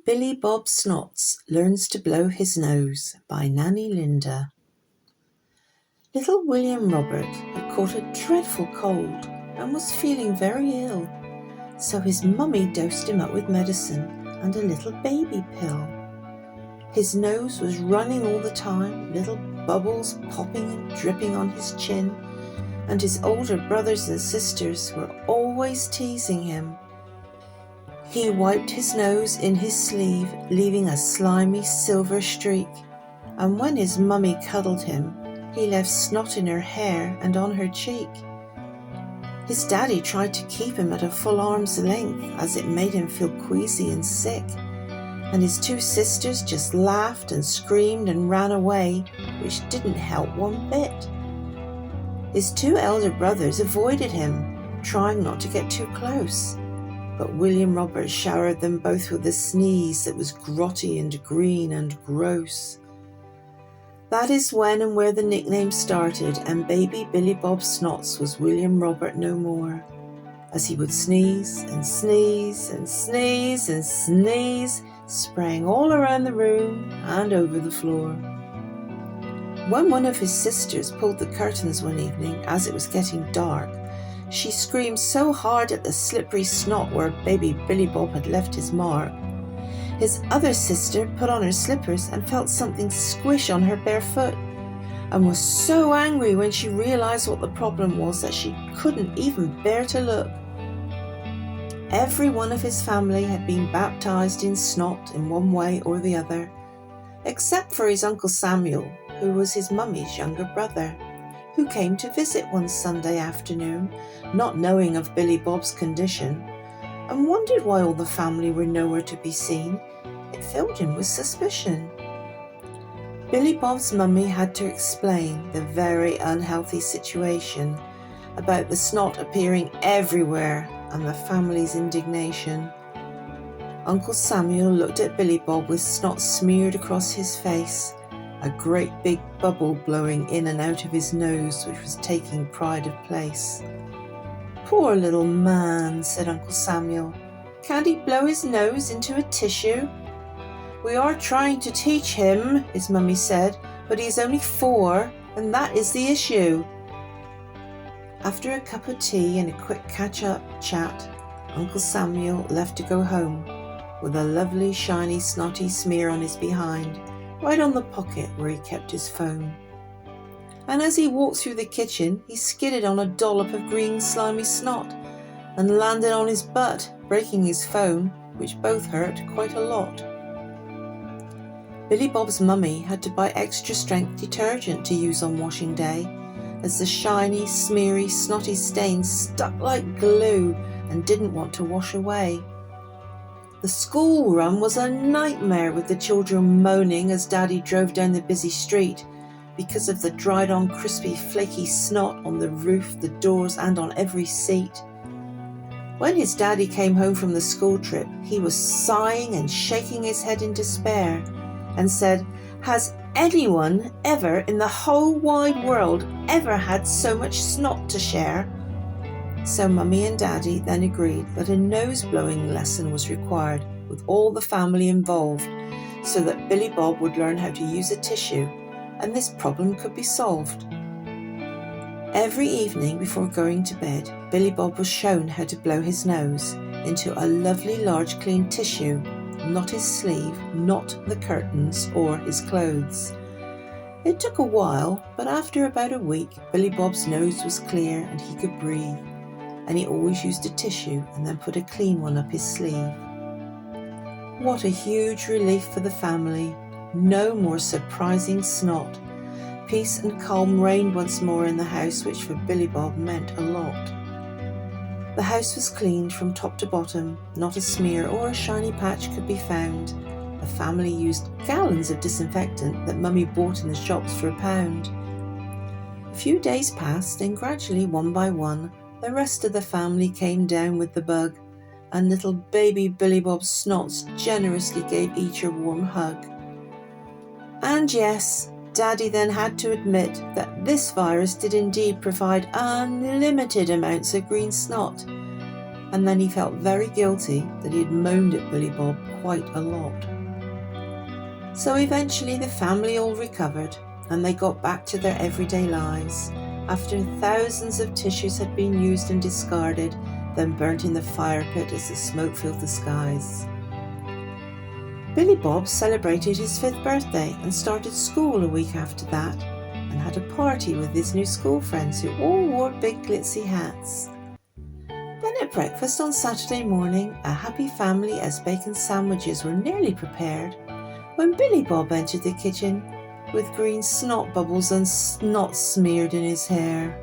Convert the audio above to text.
Billy Bob Snots Learns to Blow His Nose by Nanny Linda. Little William Robert had caught a dreadful cold and was feeling very ill, so his mummy dosed him up with medicine and a little baby pill. His nose was running all the time, little bubbles popping and dripping on his chin, and his older brothers and sisters were always teasing him. He wiped his nose in his sleeve, leaving a slimy silver streak, and when his mummy cuddled him, he left snot in her hair and on her cheek. His daddy tried to keep him at a full arm's length as it made him feel queasy and sick, and his two sisters just laughed and screamed and ran away, which didn't help one bit. His two elder brothers avoided him, trying not to get too close, but William Robert showered them both with a sneeze that was grotty and green and gross. That is when and where the nickname started, and Baby Billy Bob Snots was William Robert no more, as he would sneeze and sneeze and sneeze and sneeze, spraying all around the room and over the floor. When one of his sisters pulled the curtains one evening as it was getting dark, she screamed so hard at the slippery snot where Baby Billy Bob had left his mark. His other sister put on her slippers and felt something squish on her bare foot, and was so angry when she realized what the problem was that she couldn't even bear to look. Every one of his family had been baptized in snot in one way or the other, except for his Uncle Samuel, who was his mummy's younger brother, who came to visit one Sunday afternoon, not knowing of Billy Bob's condition, and wondered why all the family were nowhere to be seen. It filled him with suspicion. Billy Bob's mummy had to explain the very unhealthy situation about the snot appearing everywhere and the family's indignation. Uncle Samuel looked at Billy Bob with snot smeared across his face, a great big bubble blowing in and out of his nose which was taking pride of place. "Poor little man," said Uncle Samuel. "Can't he blow his nose into a tissue?" "We are trying to teach him," his mummy said, "but he is only 4, and that is the issue." After a cup of tea and a quick catch-up chat, Uncle Samuel left to go home, with a lovely shiny snotty smear on his behind, right on the pocket where he kept his phone. And as he walked through the kitchen, he skidded on a dollop of green slimy snot and landed on his butt, breaking his phone, which both hurt quite a lot. Billy Bob's mummy had to buy extra strength detergent to use on washing day, as the shiny, smeary, snotty stains stuck like glue and didn't want to wash away. The school run was a nightmare, with the children moaning as Daddy drove down the busy street because of the dried-on, crispy, flaky snot on the roof, the doors, and on every seat. When his daddy came home from the school trip, he was sighing and shaking his head in despair and said, "Has anyone ever in the whole wide world ever had so much snot to share?" So Mummy and Daddy then agreed that a nose-blowing lesson was required with all the family involved, so that Billy Bob would learn how to use a tissue, and this problem could be solved. Every evening before going to bed, Billy Bob was shown how to blow his nose into a lovely large clean tissue, not his sleeve, not the curtains or his clothes. It took a while, but after about a week, Billy Bob's nose was clear and he could breathe, and he always used a tissue and then put a clean one up his sleeve. What a huge relief for the family. No more surprising snot. Peace and calm reigned once more in the house, which for Billy Bob meant a lot. The house was cleaned from top to bottom. Not a smear or a shiny patch could be found. The family used gallons of disinfectant that Mummy bought in the shops for £1. A few days passed, and gradually, one by one, the rest of the family came down with the bug, and little Baby Billy Bob Snots generously gave each a warm hug. And yes, Daddy then had to admit that this virus did indeed provide unlimited amounts of green snot. and then he felt very guilty that he had moaned at Billy Bob quite a lot. So eventually the family all recovered and they got back to their everyday lives after thousands of tissues had been used and discarded, then burnt in the fire pit as the smoke filled the skies. Billy Bob celebrated his 5th birthday and started school a week after that, and had a party with his new school friends who all wore big glitzy hats. Then at breakfast on Saturday morning, a happy family as bacon sandwiches were nearly prepared when Billy Bob entered the kitchen with green snot bubbles and snot smeared in his hair.